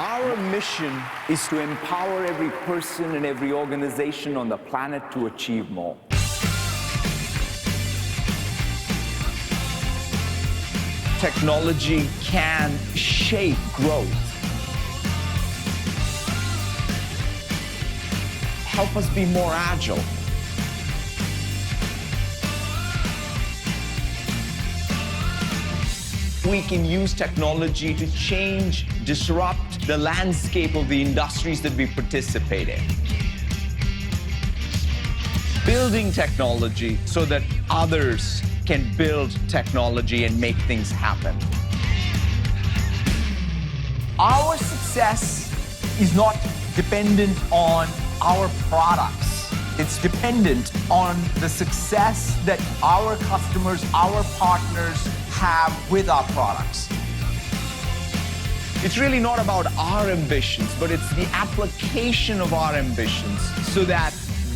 Our mission is to empower every person and every organization on the planet to achieve more. Technology can shape growth, help us be more agile, we can use technology to change, disrupt the landscape of the industries that we participate in. Building technology so that others can build technology and make things happen. Our success is not dependent on our products. It's dependent on the success that our customers, our partners have with our products. It's really not about our ambitions, but it's the application of our ambitions so that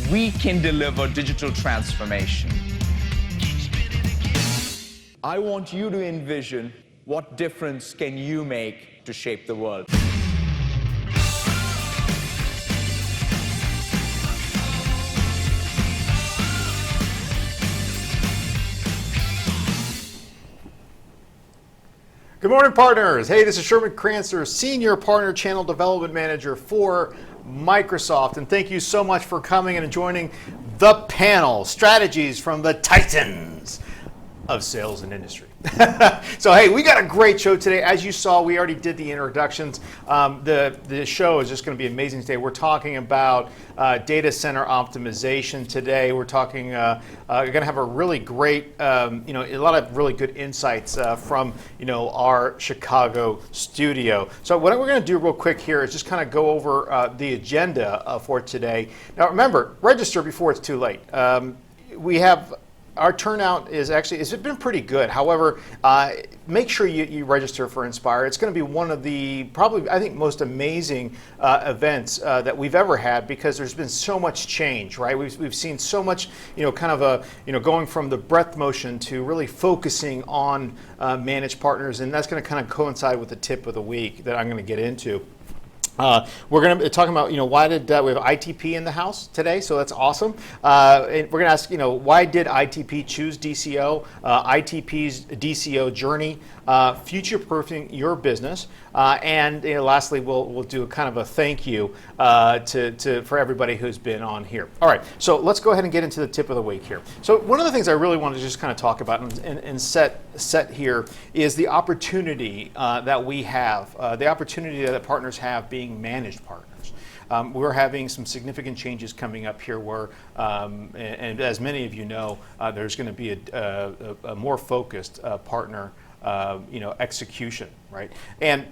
we can deliver digital transformation. I want you to envision what difference can you make to shape the world. Good morning, partners. Hey, this is Sherman Crancer, Senior Partner Channel Development Manager for Microsoft. And thank you so much for coming and joining the panel, Strategies from the Titans of Sales and Industry. So, hey, we got a great show today. As you saw, we already did the introductions. The show is just going to be amazing today. We're talking about data center optimization today. We're talking, we're going to have a really great, a lot of really good insights from, our Chicago studio. So what we're going to do real quick here is just kind of go over the agenda for today. Now, remember, register before it's too late. We have our turnout it's been pretty good. However, make sure you register for Inspire. It's going to be one of the probably, I think, most amazing events that we've ever had because there's been so much change, right? We've seen so much, kind of going from the breath motion to really focusing on managed partners, and that's going to kind of coincide with the tip of the week that I'm going to get into. We're going to be talking about, why did we have ITP in the house today? So that's awesome. And we're going to ask, why did ITP choose DCO? ITP's DCO journey, future-proofing your business, and lastly, we'll do a kind of a thank you for everybody who's been on here. All right, so let's go ahead and get into the tip of the week here. So one of the things I really want to just kind of talk about and set here is the opportunity that we have, the opportunity that partners have being managed partners. We're having some significant changes coming up here where, and as many of you know, there's going to be a more focused partner, execution, right? And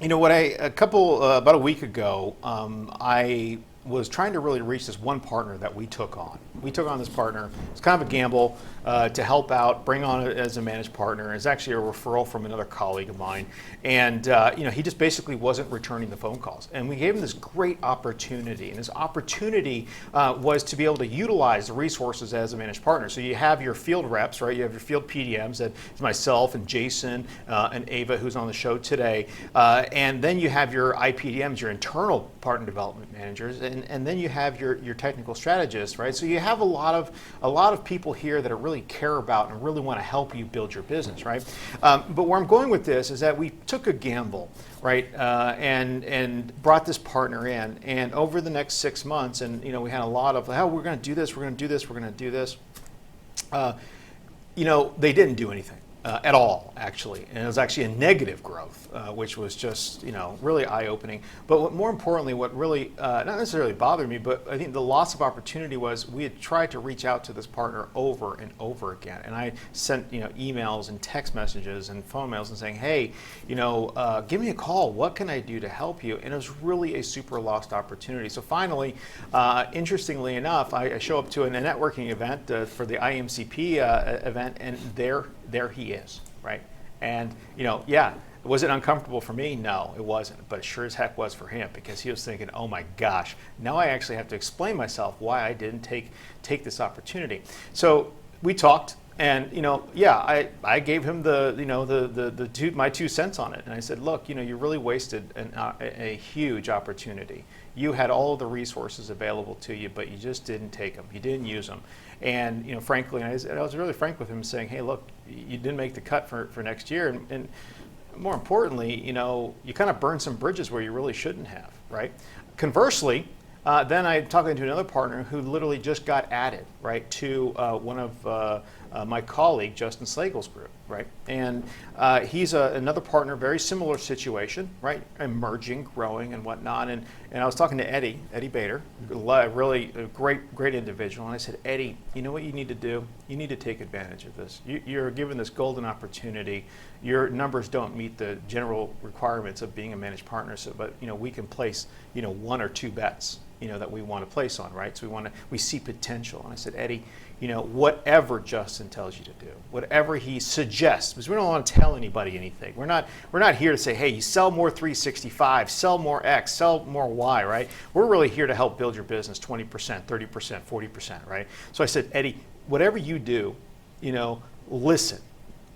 about a week ago, I was trying to really reach this one partner that we took on. We took on this partner. It's kind of a gamble to help out, bring on it as a managed partner. It's actually a referral from another colleague of mine. And he just basically wasn't returning the phone calls. And we gave him this great opportunity. And his opportunity was to be able to utilize the resources as a managed partner. So you have your field reps, right? You have your field PDMs, that's myself and Jason and Ava, who's on the show today. And then you have your IPDMs, your internal partner development managers. And then you have your technical strategists, right? So you have a lot of people here that are really care about and really want to help you build your business, right? But where I'm going with this is that we took a gamble, right? And brought this partner in, and over the next 6 months, and we had a lot of, we're going to do this, we're going to do this, we're going to do this. They didn't do anything. At all, actually, and it was actually a negative growth, which was just really eye-opening. But more importantly, what really not necessarily bothered me, but I think the loss of opportunity was we had tried to reach out to this partner over and over again, and I sent emails and text messages and phone mails and saying, hey, give me a call. What can I do to help you? And it was really a super lost opportunity. So finally, interestingly enough, I show up to a networking event for the IMCP event, and there he is, right? And was it uncomfortable for me? No, it wasn't, but it sure as heck was for him, because he was thinking, oh my gosh, now I actually have to explain myself why I didn't take this opportunity. So we talked, And yeah, I gave him my 2 cents on it, and I said, look, you really wasted a huge opportunity. You had all of the resources available to you, but you just didn't take them. You didn't use them. And frankly, I was really frank with him, saying, hey, look, you didn't make the cut for next year, and more importantly, you kind of burned some bridges where you really shouldn't have, right? Conversely, then I'm talking to another partner who literally just got added, right, to one of my colleague, Justin Slagle's group, right? And he's another partner, very similar situation, right? Emerging, growing, and whatnot. And I was talking to Eddie Bader, really a great individual. And I said, Eddie, you know what you need to do? You need to take advantage of this. You're given this golden opportunity. Your numbers don't meet the general requirements of being a managed partner, but we can place 1 or 2 bets that we want to place on, right? So we see potential. And I said, Eddie, whatever Justin tells you to do, whatever he suggests, because we don't want to tell anybody anything. We're not here to say, hey, you sell more 365, sell more X, sell more Y, right? We're really here to help build your business 20%, 30%, 40%, right? So I said, Eddie, whatever you do, listen.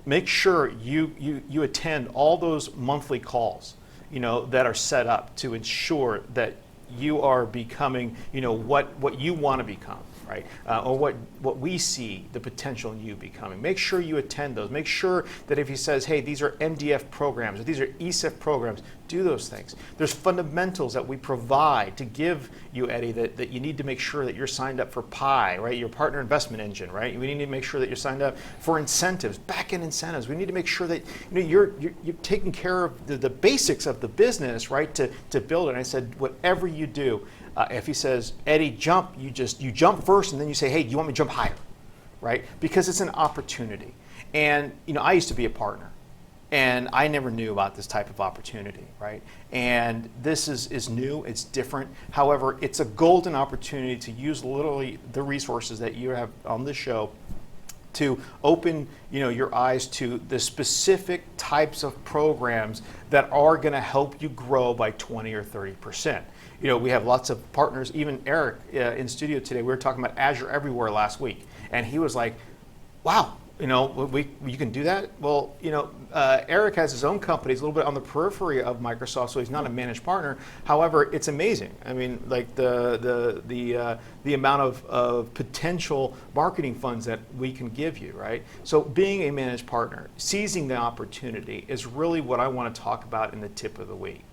Make sure you attend all those monthly calls, that are set up to ensure that you are becoming, what you want to become, right? Or what we see the potential in you becoming. Make sure you attend those. Make sure that if he says, hey, these are MDF programs, or these are ESEF programs, do those things. There's fundamentals that we provide to give you, Eddie, that you need to make sure that you're signed up for PI, right? Your partner investment engine, right? We need to make sure that you're signed up for incentives, back-end incentives. We need to make sure that you're taking care of the basics of the business, right? To build it. And I said, whatever you do, if he says, Eddie, jump, you jump first, and then you say, hey, do you want me to jump higher, right? Because it's an opportunity. And I used to be a partner, and I never knew about this type of opportunity, right? And this is new, it's different. However, it's a golden opportunity to use literally the resources that you have on this show to open your eyes to the specific types of programs that are going to help you grow by 20 or 30%. We have lots of partners. Even Eric in studio today, we were talking about Azure Everywhere last week, and he was like, wow, you can do that? Well, Eric has his own company. He's a little bit on the periphery of Microsoft, so he's not a managed partner. However, it's amazing. I mean, like the amount of potential marketing funds that we can give you, right? So being a managed partner, seizing the opportunity is really what I want to talk about in the tip of the week.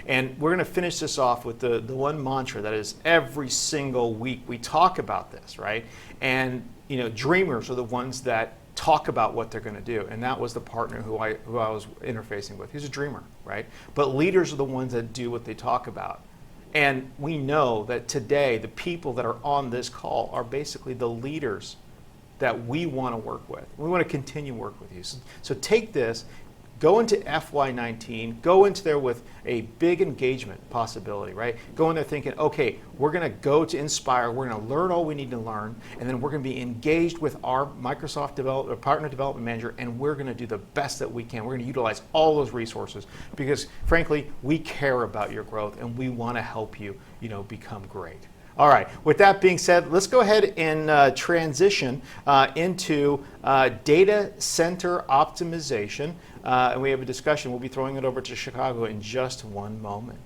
And we're going to finish this off with the one mantra that is every single week we talk about this, right? And dreamers are the ones that talk about what they're going to do, and that was the partner who I was interfacing with. He's a dreamer, right? But leaders are the ones that do what they talk about. And we know that today the people that are on this call are basically the leaders that we want to work with. We want to continue work with you. So take this. Go into FY19, go into there with a big engagement possibility, right? Go in there thinking, okay, we're going to go to Inspire, we're going to learn all we need to learn, and then we're going to be engaged with our Microsoft Partner Development Manager, and we're going to do the best that we can. We're going to utilize all those resources because, frankly, we care about your growth, and we want to help you, become great. All right, with that being said, let's go ahead and transition into data center optimization. And we have a discussion. We'll be throwing it over to Chicago in just one moment.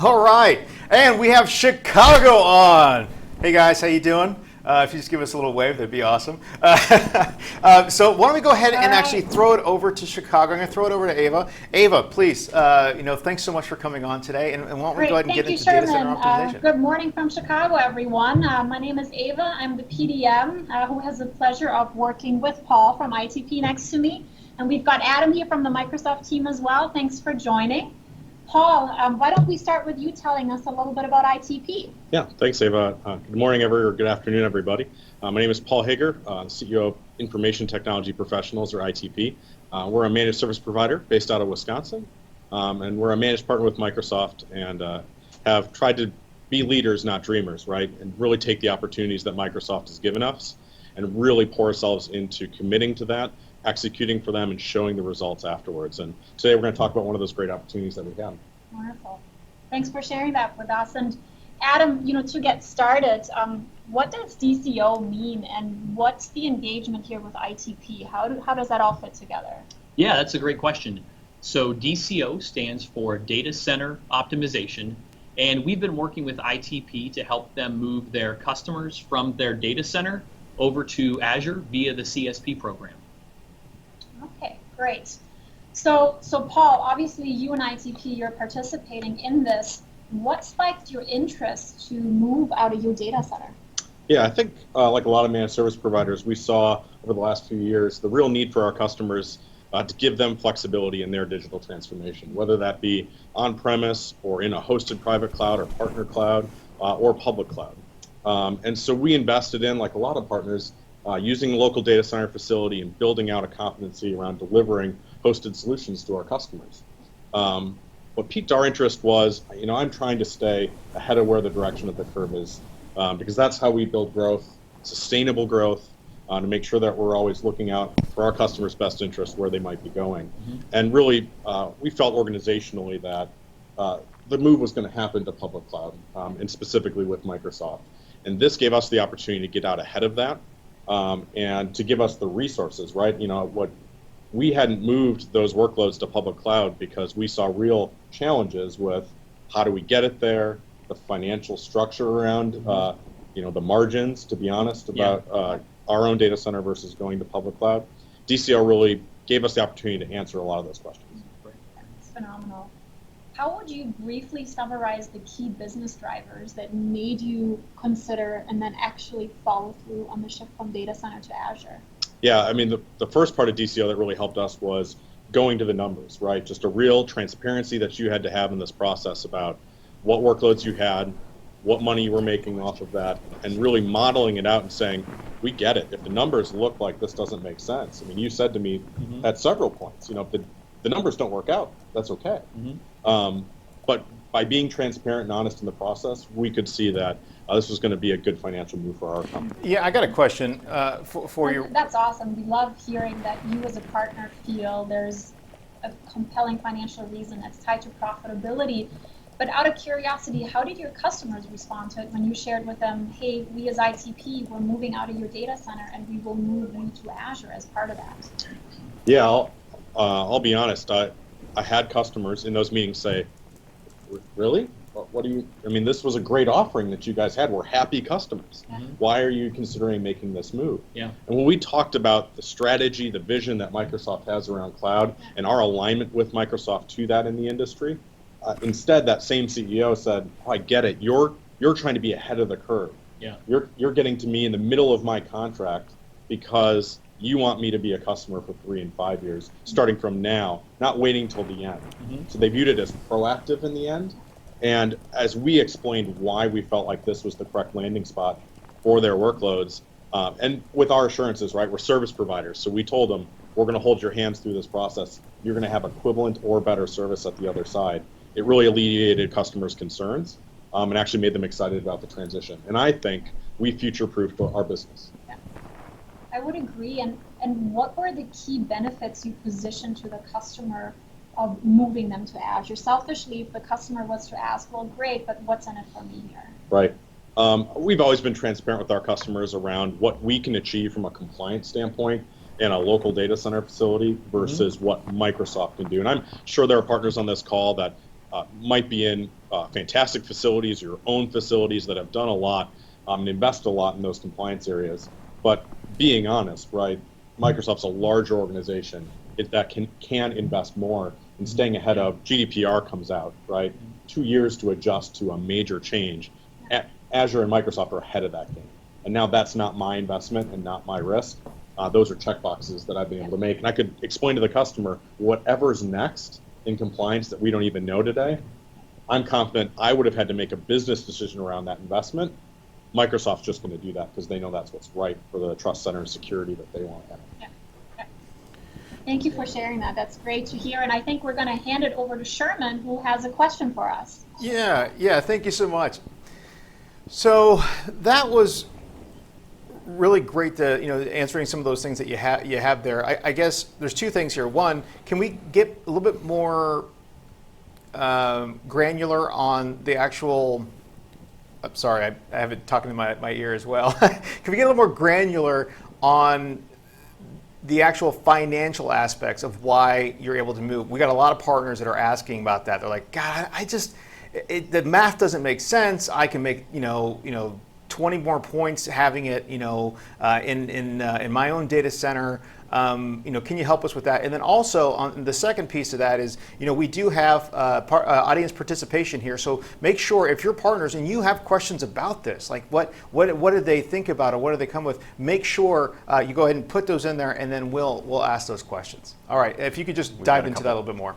All right, and we have Chicago on. Hey guys, how you doing? If you just give us a little wave, that'd be awesome. So why don't we go ahead and actually throw it over to Chicago. I'm going to throw it over to Ava. Ava, please, thanks so much for coming on today. And why don't we go ahead and get into data center optimization. Good morning from Chicago, everyone. My name is Ava. I'm the PDM who has the pleasure of working with Paul from ITP next to me. And we've got Adam here from the Microsoft team as well. Thanks for joining. Paul, why don't we start with you telling us a little bit about ITP? Yeah, thanks, Ava. Good morning, or good afternoon, everybody. My name is Paul Hager, CEO of Information Technology Professionals, or ITP. We're a managed service provider based out of Wisconsin, and we're a managed partner with Microsoft, and have tried to be leaders, not dreamers, right? And really take the opportunities that Microsoft has given us and really pour ourselves into committing to that, executing for them, and showing the results afterwards. And today we're going to talk about one of those great opportunities that we have. Wonderful. Thanks for sharing that with us. And Adam, to get started, what does DCO mean, and what's the engagement here with ITP? How does that all fit together? Yeah, that's a great question. So DCO stands for Data Center Optimization, and we've been working with ITP to help them move their customers from their data center over to Azure via the CSP program. Okay, great. So Paul, obviously you and ITP, you're participating in this. What spiked your interest to move out of your data center? Yeah, I think like a lot of managed service providers, we saw over the last few years the real need for our customers to give them flexibility in their digital transformation, whether that be on-premise or in a hosted private cloud or partner cloud or public cloud. And so we invested in, like a lot of partners, using the local data center facility and building out a competency around delivering hosted solutions to our customers. What piqued our interest was, I'm trying to stay ahead of where the direction of the curve is, because that's how we build growth, sustainable growth, to make sure that we're always looking out for our customers' best interest where they might be going. Mm-hmm. And really, we felt organizationally that the move was going to happen to public cloud, and specifically with Microsoft. And this gave us the opportunity to get out ahead of that, and to give us the resources, right? What we hadn't moved those workloads to public cloud because we saw real challenges with how do we get it there, the financial structure around, the margins, to be honest, about our own data center versus going to public cloud. DCO really gave us the opportunity to answer a lot of those questions. That's phenomenal. How would you briefly summarize the key business drivers that made you consider and then actually follow through on the shift from data center to Azure? Yeah, I mean, the first part of DCO that really helped us was going to the numbers, right? Just a real transparency that you had to have in this process about what workloads you had, what money you were making off of that, and really modeling it out and saying, we get it. If the numbers look like this doesn't make sense. I mean, you said to me at several points, if the numbers don't work out, that's okay. But by being transparent and honest in the process, we could see that this was going to be a good financial move for our company. Yeah, I got a question for you. That's awesome. We love hearing that you as a partner feel there's a compelling financial reason that's tied to profitability. But out of curiosity, how did your customers respond to it when you shared with them, hey, we as ITP, we're moving out of your data center and we will move you to Azure as part of that? Yeah, I'll be honest. I had customers in those meetings say, really? What do you, this was a great offering that you guys had. We're happy customers. Why are you considering making this move? Yeah. And when we talked about the strategy, the vision that Microsoft has around cloud and our alignment with Microsoft to that in the industry, instead that same CEO said, oh, I get it. You're trying to be ahead of the curve. Yeah. You're getting to me in the middle of my contract because you want me to be a customer for 3 and 5 years, starting from now, not waiting till the end. So they viewed it as proactive in the end. And as we explained why we felt like this was the correct landing spot for their workloads, and with our assurances, right, we're service providers. So we told them, we're going to hold your hands through this process. You're going to have equivalent or better service at the other side. It really alleviated customers' concerns, and actually made them excited about the transition. And I think we future-proofed our business. Yeah. I would agree. And what were the key benefits you positioned to the customer of moving them to Azure? Selfishly, if the customer was to ask, well, great, but what's in it for me here? Right. We've always been transparent with our customers around what we can achieve from a compliance standpoint in a local data center facility versus what Microsoft can do. And I'm sure there are partners on this call that might be in fantastic facilities, your own facilities that have done a lot and invest a lot in those compliance areas. But being honest, right, Microsoft's a larger organization that can invest more in staying ahead of GDPR comes out, right? 2 years to adjust to a major change. Azure and Microsoft are ahead of that game. And now that's not my investment and not my risk. Those are checkboxes that I've been able to make. And I could explain to the customer whatever's next in compliance that we don't even know today. I'm confident I would have had to make a business decision around that investment. Microsoft's just going to do that because they know that's what's right for the trust center and security that they want to have. Yeah. Thank you for sharing that. That's great to hear. And I think we're going to hand it over to Sherman, who has a question for us. Yeah, thank you so much. So that was really great to, answering some of those things that you have there. I guess there's two things here. One, can we get a little bit more granular on the actual, I'm sorry, I have it talking to my ear as well. Can we get a little more granular on the actual financial aspects of why you're able to move? We got a lot of partners that are asking about that. They're like, God, the math doesn't make sense. I can make 20 more points having it in my own data center. Can you help us with that? And then also on the second piece of that is, we do have audience participation here. So make sure if you're partners and you have questions about this, like what did they think about or what did they come with? Make sure you go ahead and put those in there, and then we'll ask those questions. All right, if you could just dive into that a little bit more.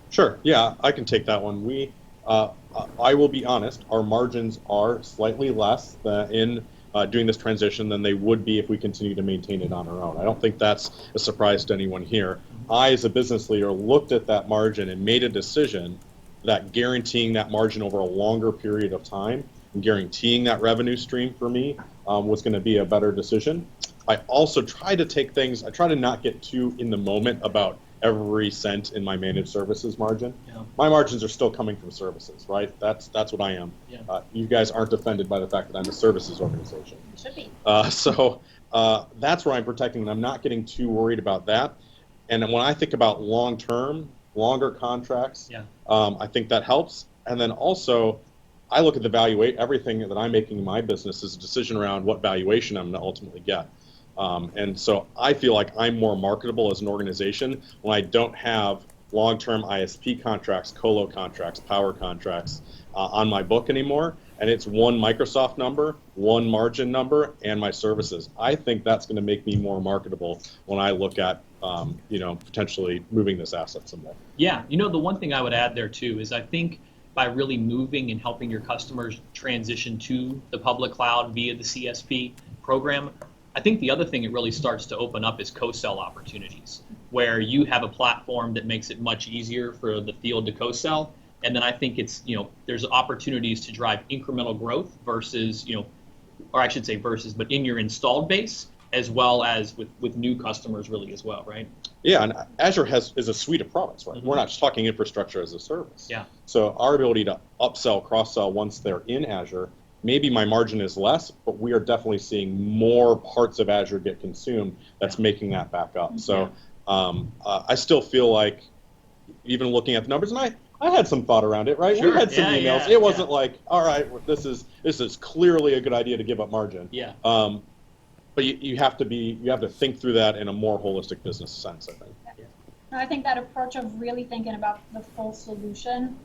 Sure. Yeah, I can take that one. I will be honest, our margins are slightly less in doing this transition than they would be if we continue to maintain it on our own. I don't think that's a surprise to anyone here. I, as a business leader, looked at that margin and made a decision that guaranteeing that margin over a longer period of time and guaranteeing that revenue stream for me was going to be a better decision. I also try to not get too in the moment about every cent in my managed services margin. Yeah. My margins are still coming from services, right? That's what I am. Yeah. You guys aren't offended by the fact that I'm a services organization. It should be. So that's where I'm protecting, and I'm not getting too worried about that. And when I think about longer contracts, yeah. I think that helps. And then also, I look at everything that I'm making in my business is a decision around what valuation I'm going to ultimately get. And so I feel like I'm more marketable as an organization when I don't have long-term ISP contracts, colo contracts, power contracts on my book anymore. And it's one Microsoft number, one margin number, and my services. I think that's going to make me more marketable when I look at potentially moving this asset someday. Yeah, the one thing I would add there too is I think by really moving and helping your customers transition to the public cloud via the CSP program, I think the other thing it really starts to open up is co-sell opportunities, where you have a platform that makes it much easier for the field to co-sell. And then I think it's, there's opportunities to drive incremental growth versus, but in your installed base, as well as with new customers really as well, right? Yeah, and Azure is a suite of products, right? Mm-hmm. We're not just talking infrastructure as a service. Yeah. So our ability to upsell, cross-sell once they're in Azure, maybe my margin is less, but we are definitely seeing more parts of Azure get consumed that's making that back up. So I still feel like, even looking at the numbers, and I had some thought around it, right? Sure. We had some emails. It wasn't like, all right, this is clearly a good idea to give up margin. Yeah. But you have to think through that in a more holistic business sense, I think. Yeah. No, I think that approach of really thinking about the full solution,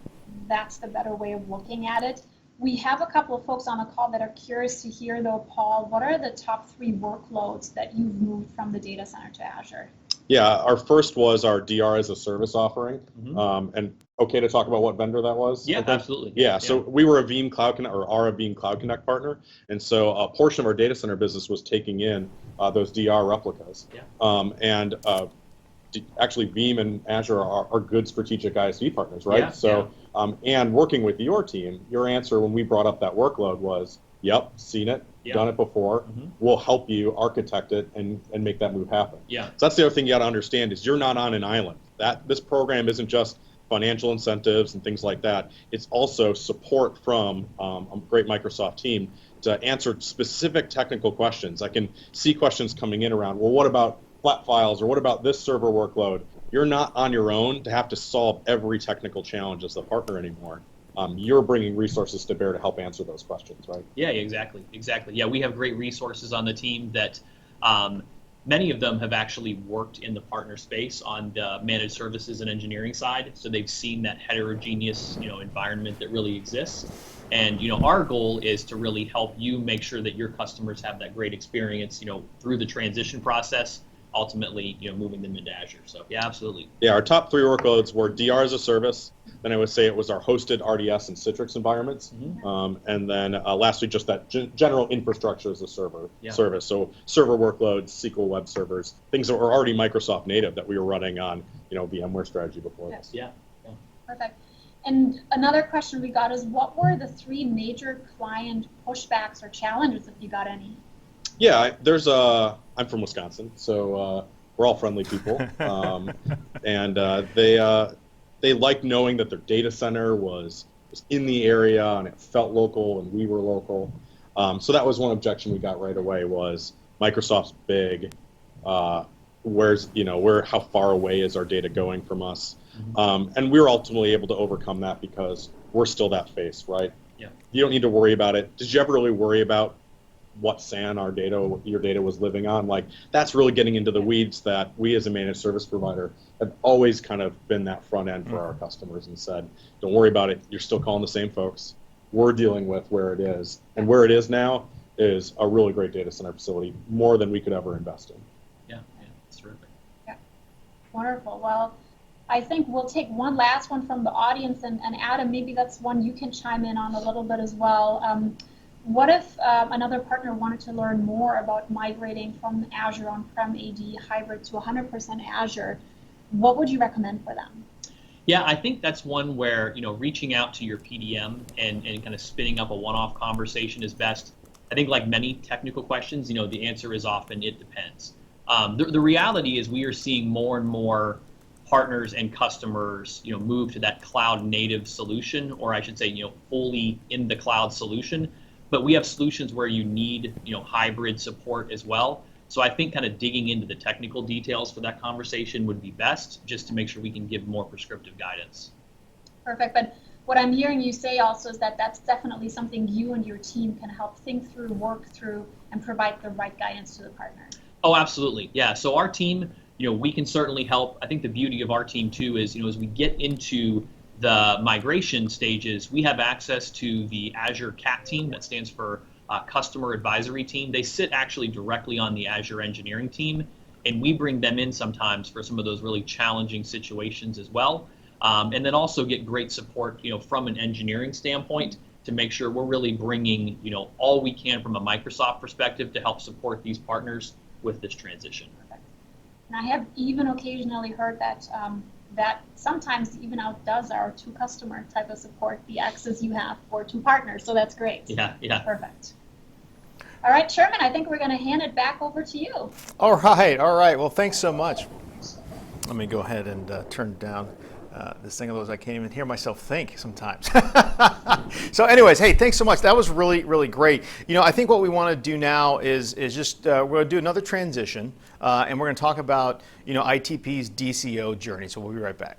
that's the better way of looking at it. We have a couple of folks on the call that are curious to hear, though, Paul, what are the top 3 workloads that you've moved from the data center to Azure? Yeah, our first was our DR as a service offering. Mm-hmm. And okay to talk about what vendor that was? Yeah, absolutely. Yeah, so we were a Veeam Cloud Connect, or are a Veeam Cloud Connect partner. And so a portion of our data center business was taking in those DR replicas. Yeah. Actually, Veeam and Azure are good strategic ISV partners, right? Yeah, so, and working with your team, your answer when we brought up that workload was, yep, seen it, done it before. Mm-hmm. We'll help you architect it and make that move happen. Yeah. So that's the other thing you got to understand is you're not on an island. This program isn't just financial incentives and things like that. It's also support from a great Microsoft team to answer specific technical questions. I can see questions coming in around, well, what about flat files, or what about this server workload? You're not on your own to have to solve every technical challenge as the partner anymore. You're bringing resources to bear to help answer those questions, right? Yeah, exactly. Yeah, we have great resources on the team that many of them have actually worked in the partner space on the managed services and engineering side, so they've seen that heterogeneous environment that really exists. And our goal is to really help you make sure that your customers have that great experience through the transition process, ultimately moving them into Azure. So yeah, absolutely. Yeah, our top 3 workloads were DR as a service. Then I would say it was our hosted RDS and Citrix environments. Mm-hmm. And then lastly, just that general infrastructure as a service. So server workloads, SQL web servers, things that were already Microsoft native that we were running on VMware strategy before this. Yeah. Perfect. And another question we got is, what were the 3 major client pushbacks or challenges, if you got any? Yeah, I'm from Wisconsin, so we're all friendly people, and they like knowing that their data center was in the area and it felt local and we were local. So that was one objection we got right away was Microsoft's big. How far away is our data going from us? And we were ultimately able to overcome that because we're still that face, right? Yeah. You don't need to worry about it. Did you ever really worry about what SAN your data was living on? Like, that's really getting into the weeds that we as a managed service provider have always kind of been that front end for our customers and said, don't worry about it. You're still calling the same folks. We're dealing with where it is. And where it is now is a really great data center facility, more than we could ever invest in. Yeah, it's terrific. Yeah, wonderful. Well, I think we'll take one last one from the audience, and Adam, maybe that's one you can chime in on a little bit as well. What if another partner wanted to learn more about migrating from Azure on-prem AD hybrid to 100% Azure? What would you recommend for them? Yeah, I think that's one where, reaching out to your PDM and kind of spinning up a one-off conversation is best. I think like many technical questions, the answer is often it depends. The reality is we are seeing more and more partners and customers, move to that cloud native solution, or I should say, fully in the cloud solution. But we have solutions where you need, hybrid support as well. So I think kind of digging into the technical details for that conversation would be best, just to make sure we can give more prescriptive guidance. Perfect. But what I'm hearing you say also is that that's definitely something you and your team can help think through, work through, and provide the right guidance to the partner. Oh, absolutely. Yeah. So our team, we can certainly help. I think the beauty of our team too is, as we get into the migration stages, we have access to the Azure CAT team, that stands for Customer Advisory Team. They sit actually directly on the Azure engineering team, and we bring them in sometimes for some of those really challenging situations as well. And then also get great support, from an engineering standpoint to make sure we're really bringing, all we can from a Microsoft perspective to help support these partners with this transition. And I have even occasionally heard that that sometimes even outdoes our two customer type of support, the access you have for two partners. So that's great. Yeah. Perfect. All right, Sherman, I think we're going to hand it back over to you. All right. Well, thanks so much. Let me go ahead and turn down this thing, otherwise I can't even hear myself think sometimes. So anyways, hey, thanks so much. That was really, really great. I think what we want to do now is just, we're going to do another transition, and we're going to talk about, ITP's DCO journey. So we'll be right back.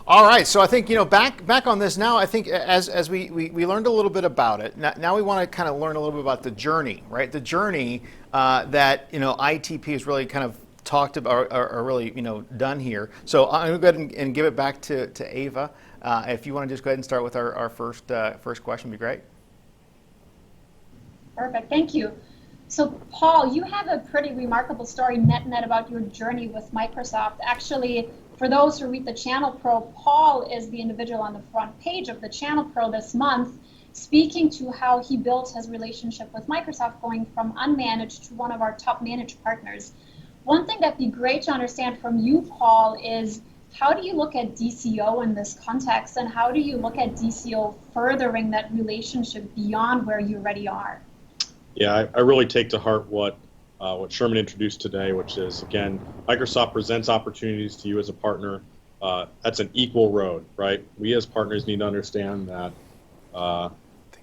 All right, so I think back on this now. I think as we learned a little bit about it. Now we want to kind of learn a little bit about the journey, right? The journey that ITP has really kind of talked about or really done here. So I'm going to go ahead and give it back to Ava. If you want to just go ahead and start with our first question, would be great. Perfect, thank you. So Paul, you have a pretty remarkable story net about your journey with Microsoft. Actually, for those who read the Channel Pro, Paul is the individual on the front page of the Channel Pro this month, speaking to how he built his relationship with Microsoft, going from unmanaged to one of our top managed partners. One thing that'd be great to understand from you, Paul, is how do you look at DCO in this context, and how do you look at DCO furthering that relationship beyond where you already are? Yeah, I really take to heart what Sherman introduced today, which is, again, Microsoft presents opportunities to you as a partner. That's an equal road, right? We as partners need to understand that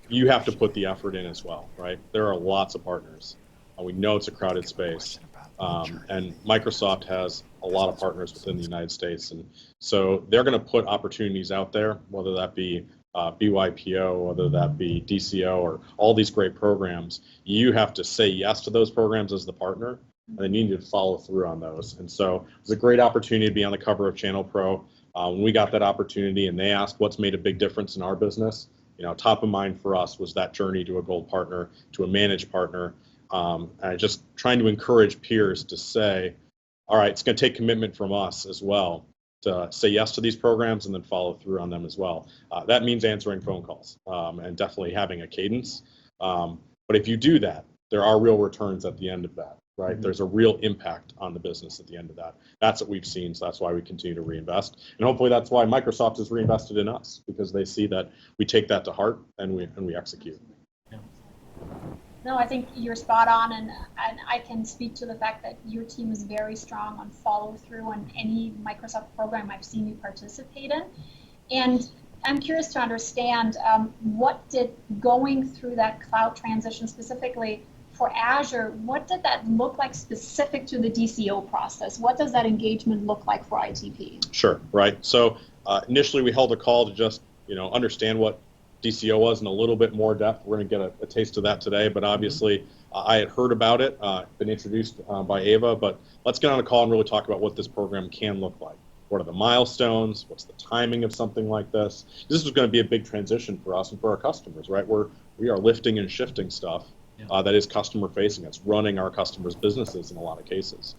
you have to put the effort in as well, right? There are lots of partners. We know it's a crowded space. And Microsoft has a lot of partners within the United States. And so they're going to put opportunities out there, whether that be BYPO, whether that be DCO, or all these great programs. You have to say yes to those programs as the partner, and then you need to follow through on those. And so it was a great opportunity to be on the cover of Channel Pro. When we got that opportunity and they asked what's made a big difference in our business, top of mind for us was that journey to a gold partner, to a managed partner. And just trying to encourage peers to say, all right, it's going to take commitment from us as well to say yes to these programs and then follow through on them as well. That means answering phone calls and definitely having a cadence. But if you do that, there are real returns at the end of that, right? There's a real impact on the business at the end of that. That's what we've seen, so that's why we continue to reinvest. And hopefully that's why Microsoft has reinvested in us, because they see that we take that to heart and we execute. No, I think you're spot on, and I can speak to the fact that your team is very strong on follow through on any Microsoft program I've seen you participate in. And I'm curious to understand what did going through that cloud transition specifically for Azure, what did that look like specific to the DCO process? What does that engagement look like for ITP? Sure, right. So initially we held a call to just understand what DCO was in a little bit more depth. We're going to get a taste of that today, but obviously I had heard about it, been introduced by Ava, but let's get on a call and really talk about what this program can look like. What are the milestones? What's the timing of something like this? This is going to be a big transition for us and for our customers, right? We are lifting and shifting stuff that is customer facing. It's running our customers' businesses in a lot of cases.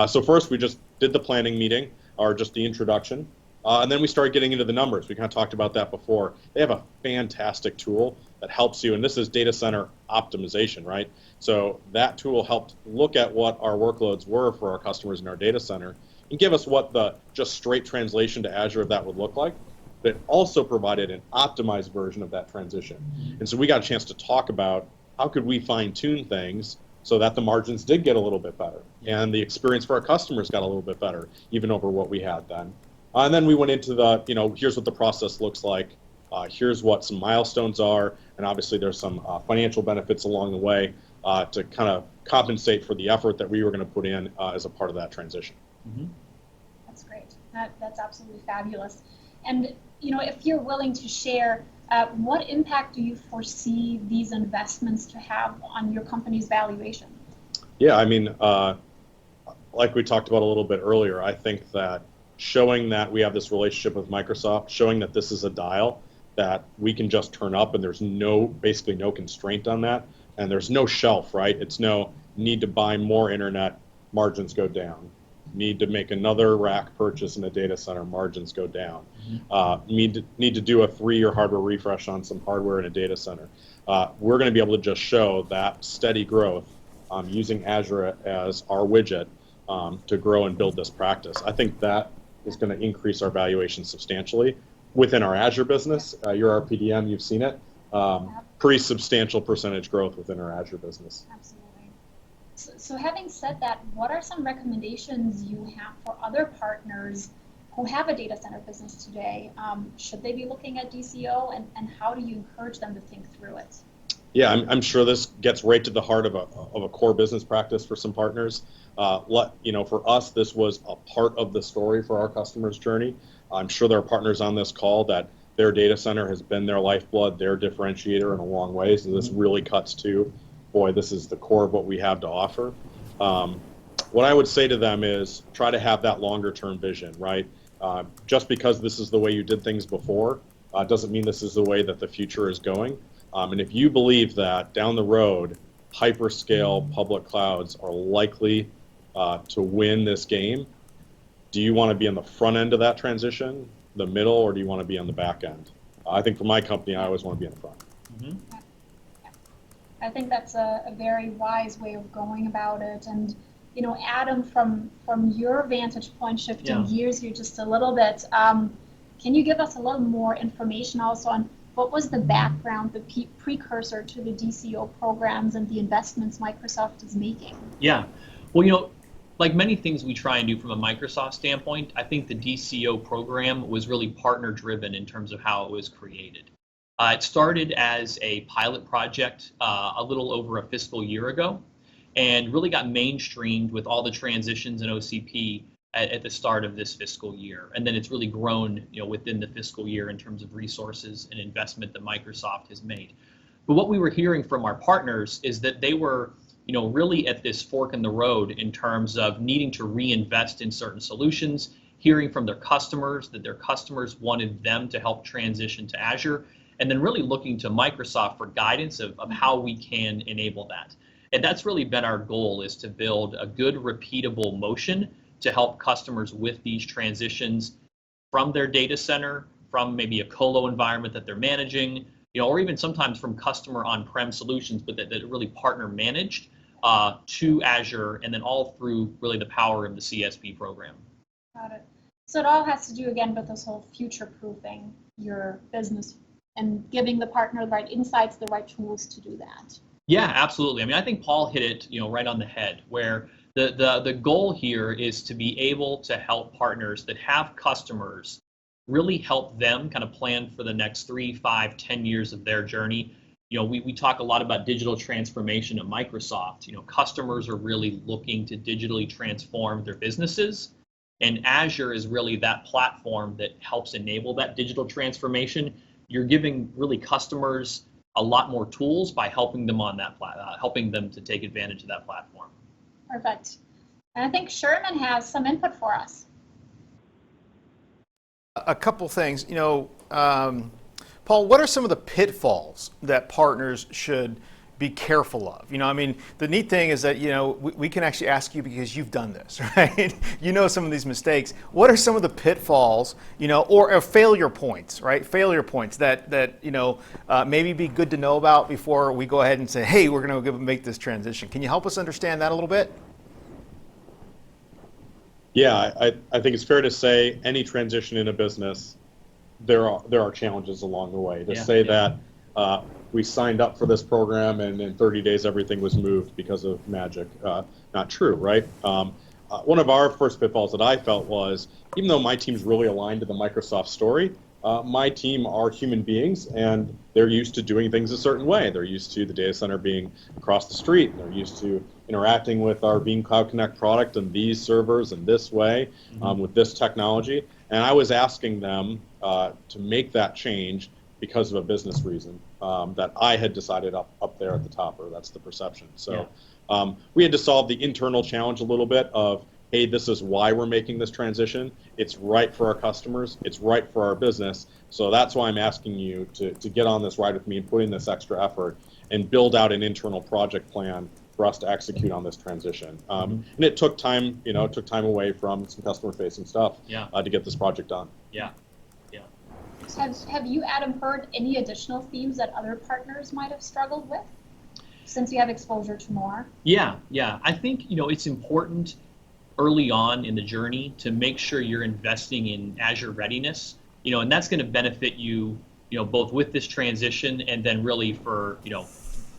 So first we just did the planning meeting, or just the introduction. And then we started getting into the numbers. We kind of talked about that before. They have a fantastic tool that helps you, and this is data center optimization, right? So that tool helped look at what our workloads were for our customers in our data center and give us what the just straight translation to Azure of that would look like. But it also provided an optimized version of that transition. And so we got a chance to talk about how could we fine-tune things so that the margins did get a little bit better and the experience for our customers got a little bit better, even over what we had then. And then we went into the, here's what the process looks like. Here's what some milestones are. And obviously there's some financial benefits along the way to kind of compensate for the effort that we were going to put in as a part of that transition. That's great. That's absolutely fabulous. And, if you're willing to share, what impact do you foresee these investments to have on your company's valuation? Yeah, I mean, like we talked about a little bit earlier, I think that showing that we have this relationship with Microsoft, showing that this is a dial that we can just turn up and there's basically no constraint on that, and there's no shelf, right? It's no need to buy more internet, margins go down. Need to make another rack purchase in a data center, margins go down. Need to do a 3-year hardware refresh on some hardware in a data center. We're going to be able to just show that steady growth using Azure as our widget to grow and build this practice. I think that is going to increase our valuation substantially within our Azure business. You're our PDM, you've seen it. Pretty substantial percentage growth within our Azure business. Absolutely. So having said that, what are some recommendations you have for other partners who have a data center business today? Should they be looking at DCO, and how do you encourage them to think through it? Yeah, I'm sure this gets right to the heart of a core business practice for some partners. For us, this was a part of the story for our customers' journey. I'm sure there are partners on this call that their data center has been their lifeblood, their differentiator in a long way. So this really cuts to, boy, this is the core of what we have to offer. What I would say to them is try to have that longer term vision, right? Just because this is the way you did things before doesn't mean this is the way that the future is going. And if you believe that down the road, hyperscale public clouds are likely to win this game, do you want to be on the front end of that transition, the middle, or do you want to be on the back end? I think for my company, I always want to be in the front. I think that's a very wise way of going about it. And, Adam, from your vantage point, shifting gears here just a little bit, can you give us a little more information also on what was the background, the precursor to the DCO programs and the investments Microsoft is making? Yeah. Well, like many things we try and do from a Microsoft standpoint, I think the DCO program was really partner-driven in terms of how it was created. It started as a pilot project a little over a fiscal year ago, and really got mainstreamed with all the transitions in OCP at the start of this fiscal year. And then it's really grown, within the fiscal year in terms of resources and investment that Microsoft has made. But what we were hearing from our partners is that they were, really at this fork in the road in terms of needing to reinvest in certain solutions, hearing from their customers that their customers wanted them to help transition to Azure, and then really looking to Microsoft for guidance of how we can enable that. And that's really been our goal, is to build a good repeatable motion to help customers with these transitions from their data center, from maybe a colo environment that they're managing, or even sometimes from customer on-prem solutions, but that really partner managed to Azure, and then all through really the power of the CSP program. Got it. So it all has to do again with this whole future-proofing your business and giving the partner the right insights, the right tools to do that. Yeah, absolutely. I mean, I think Paul hit it, right on the head, where the goal here is to be able to help partners that have customers really help them kind of plan for the next 3, 5, 10 years of their journey. We talk a lot about digital transformation at Microsoft. Customers are really looking to digitally transform their businesses, and Azure is really that platform that helps enable that digital transformation. You're giving really customers a lot more tools by helping them on that helping them to take advantage of that platform. Perfect. And I think Sherman has some input for us. A couple things, Paul, what are some of the pitfalls that partners should be careful of? The neat thing is that, we can actually ask you because you've done this, right? Some of these mistakes. What are some of the pitfalls, or failure points, right? Failure points that maybe be good to know about before we go ahead and say, hey, we're going to make this transition. Can you help us understand that a little bit? Yeah, I think it's fair to say any transition in a business, there are challenges along the way. To say that we signed up for this program and in 30 days everything was moved because of magic, not true, right? One of our first pitfalls that I felt was, even though my team's really aligned to the Microsoft story, my team are human beings and they're used to doing things a certain way. They're used to the data center being across the street. They're used to interacting with our Veeam Cloud Connect product and these servers in this way, with this technology. And I was asking them to make that change because of a business reason that I had decided up there at the top, or that's the perception. So we had to solve the internal challenge a little bit of, hey, this is why we're making this transition. It's right for our customers. It's right for our business. So that's why I'm asking you to get on this ride with me and put in this extra effort and build out an internal project plan for us to execute on this transition. And it took time, it took time away from some customer-facing stuff to get this project done. Yeah. Have you, Adam, heard any additional themes that other partners might have struggled with, since you have exposure to more? Yeah. I think, it's important early on in the journey to make sure you're investing in Azure readiness, and that's going to benefit you, both with this transition and then really for,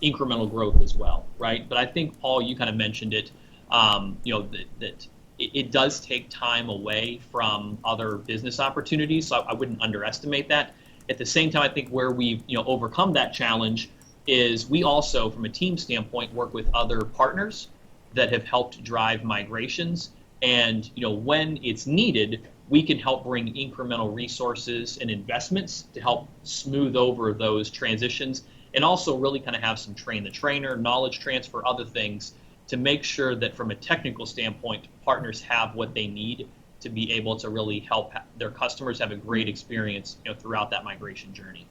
incremental growth as well, right? But I think, Paul, you kind of mentioned it, that it does take time away from other business opportunities, so I wouldn't underestimate that. At the same time, I think where we've overcome that challenge is we also, from a team standpoint, work with other partners that have helped drive migrations, and when it's needed, we can help bring incremental resources and investments to help smooth over those transitions, and also really kind of have some train the trainer, knowledge transfer, other things to make sure that from a technical standpoint, partners have what they need to be able to really help their customers have a great experience throughout that migration journey.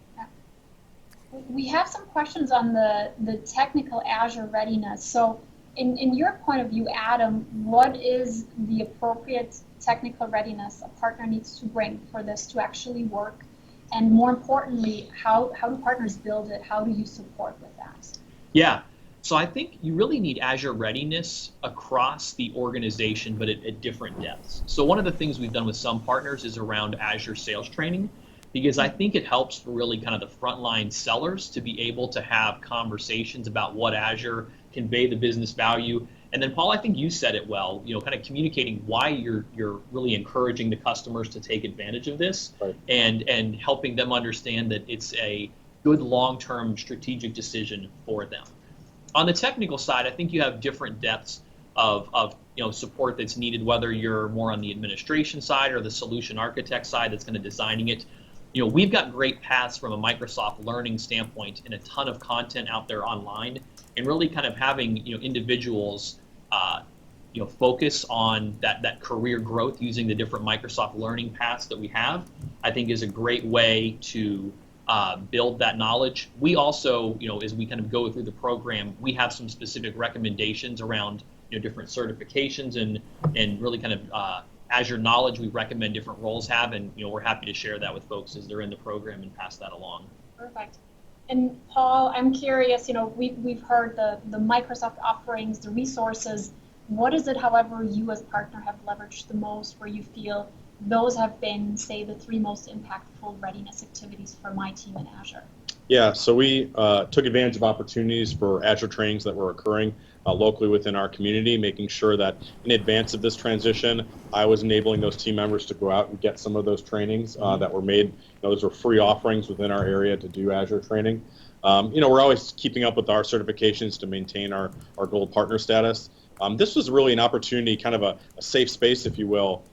We have some questions on the technical Azure readiness. So in your point of view, Adam, what is the appropriate technical readiness a partner needs to bring for this to actually work? And more importantly, how do partners build it? How do you support with that? Yeah. So I think you really need Azure readiness across the organization, but at different depths. So one of the things we've done with some partners is around Azure sales training, because I think it helps for really kind of the frontline sellers to be able to have conversations about what Azure convey the business value. And then, Paul, I think you said it well, kind of communicating why you're really encouraging the customers to take advantage of this, right, and helping them understand that it's a good long-term strategic decision for them. On the technical side, I think you have different depths of support that's needed, whether you're more on the administration side or the solution architect side that's kind of designing it. We've got great paths from a Microsoft learning standpoint and a ton of content out there online, and really kind of having individuals focus on that career growth using the different Microsoft learning paths that we have, I think is a great way to build that knowledge. We also, as we kind of go through the program, we have some specific recommendations around different certifications and really kind of Azure knowledge we recommend different roles have, and we're happy to share that with folks as they're in the program and pass that along. Perfect. And Paul, I'm curious, we've heard the Microsoft offerings, the resources. What is it, however, you as partner have leveraged the most, where you feel those have been, say, the 3 most impactful readiness activities for my team in Azure? Yeah, so we took advantage of opportunities for Azure trainings that were occurring locally within our community, making sure that in advance of this transition, I was enabling those team members to go out and get some of those trainings that were made. Those were free offerings within our area to do Azure training. We're always keeping up with our certifications to maintain our gold partner status. This was really an opportunity, kind of a safe space, if you will,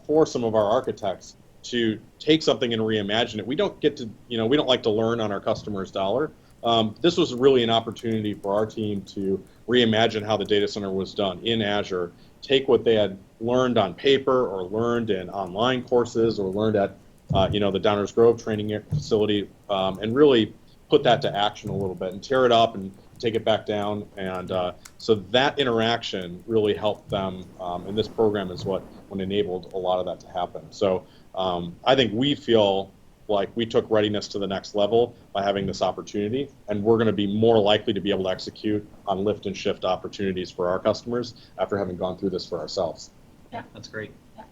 for some of our architects to take something and reimagine it. We don't get to, we don't like to learn on our customer's dollar. This was really an opportunity for our team to reimagine how the data center was done in Azure, take what they had learned on paper or learned in online courses or learned at, the Downers Grove training facility, and really put that to action a little bit and tear it up and take it back down. And so that interaction really helped them, and this program is what enabled a lot of that to happen. So I think we feel like we took readiness to the next level by having this opportunity, and we're going to be more likely to be able to execute on lift and shift opportunities for our customers after having gone through this for ourselves. Yeah, that's great. Yeah.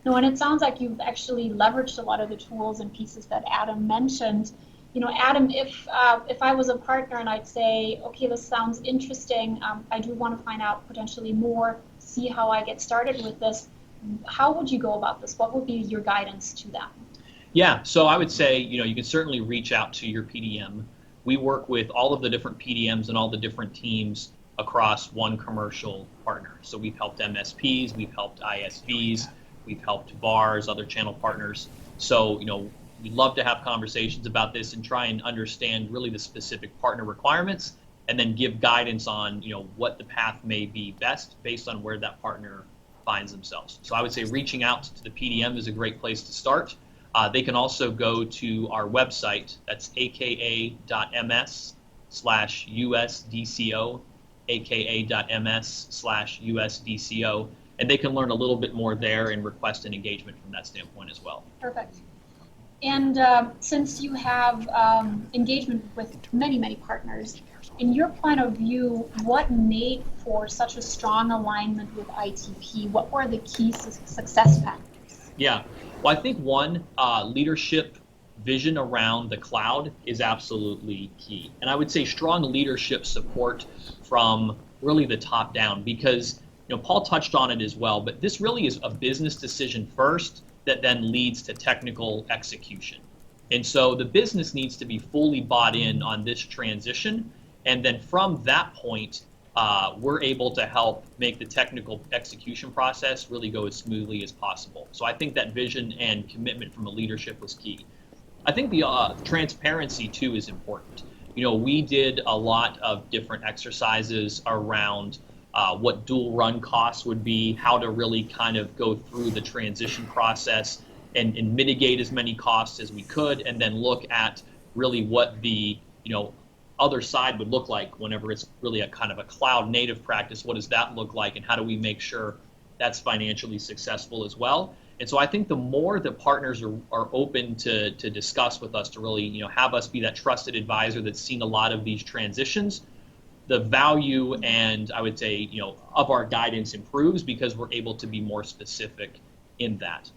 No, and it sounds like you've actually leveraged a lot of the tools and pieces that Adam mentioned. Adam, if I was a partner and I'd say, okay, this sounds interesting, I do want to find out potentially more, see how I get started with this, how would you go about this? What would be your guidance to them? Yeah, so I would say, you can certainly reach out to your PDM. We work with all of the different PDMs and all the different teams across one commercial partner. So we've helped MSPs, we've helped ISVs, we've helped VARs, other channel partners. So, we'd love to have conversations about this and try and understand really the specific partner requirements, and then give guidance on, what the path may be best based on where that partner finds themselves. So I would say reaching out to the PDM is a great place to start. They can also go to our website, that's aka.ms/USDCO, aka.ms/USDCO, and they can learn a little bit more there and request an engagement from that standpoint as well. Perfect. And since you have engagement with many, many partners, in your point of view, what made for such a strong alignment with ITP? What were the key success factors? Yeah, well, I think one, leadership vision around the cloud is absolutely key. And I would say strong leadership support from really the top down, because Paul touched on it as well, but this really is a business decision first that then leads to technical execution. And so the business needs to be fully bought in on this transition. And then from that point, we're able to help make the technical execution process really go as smoothly as possible. So I think that vision and commitment from the leadership was key. I think the transparency too is important. We did a lot of different exercises around what dual run costs would be, how to really kind of go through the transition process and mitigate as many costs as we could, and then look at really what the other side would look like whenever it's really a kind of a cloud native practice. What does that look like, and how do we make sure that's financially successful as well? And so I think the more that partners are open to discuss with us, to really have us be that trusted advisor that's seen a lot of these transitions, the value and I would say of our guidance improves, because we're able to be more specific in that.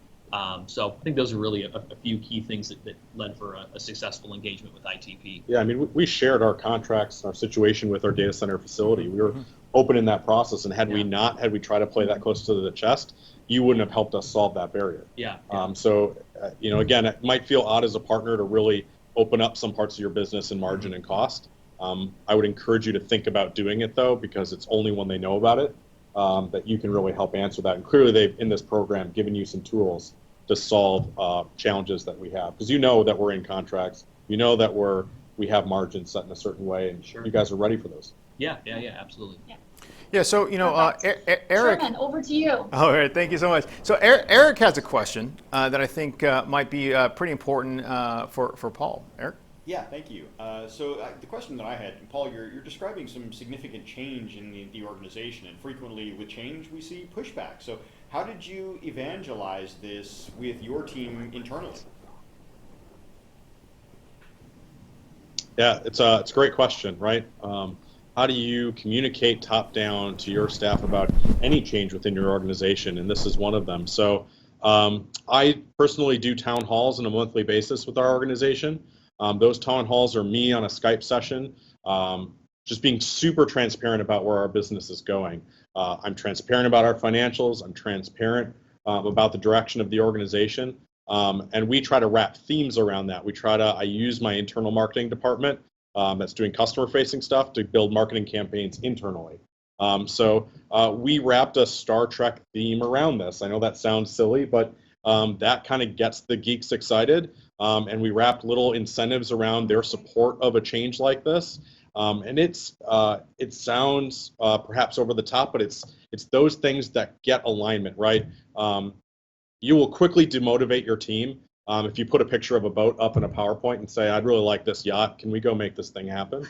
So I think those are really a few key things that led for a successful engagement with ITP. Yeah, I mean, we shared our contracts, our situation with our data center facility. We were open in that process, and had we tried to play that close to the chest, you wouldn't have helped us solve that barrier. Yeah. So, again, it might feel odd as a partner to really open up some parts of your business in margin and cost. I would encourage you to think about doing it, though, because it's only when they know about it that you can really help answer that. And clearly, they've, in this program, given you some tools to solve challenges that we have. Because that we're in contracts, that we have margins set in a certain way, and Sure. you guys are ready for those. Yeah, absolutely. Yeah. Yeah, so, Eric. Sherman, over to you. All right, thank you so much. So Eric has a question that I think might be pretty important for Paul. Eric? Yeah, thank you. The question that I had, Paul, you're describing some significant change in the organization, and frequently with change we see pushback. So how did you evangelize this with your team internally? Yeah, it's a great question, right? How do you communicate top down to your staff about any change within your organization? And this is one of them. So I personally do town halls on a monthly basis with our organization. Those town halls are me on a Skype session, just being super transparent about where our business is going. I'm transparent about our financials. I'm transparent about the direction of the organization. And we try to wrap themes around that. I use my internal marketing department that's doing customer-facing stuff to build marketing campaigns internally. So we wrapped a Star Trek theme around this. I know that sounds silly, but that kind of gets the geeks excited. And we wrapped little incentives around their support of a change like this. And it sounds perhaps over the top, but it's those things that get alignment, right? You will quickly demotivate your team if you put a picture of a boat up in a PowerPoint and say, I'd really like this yacht. Can we go make this thing happen?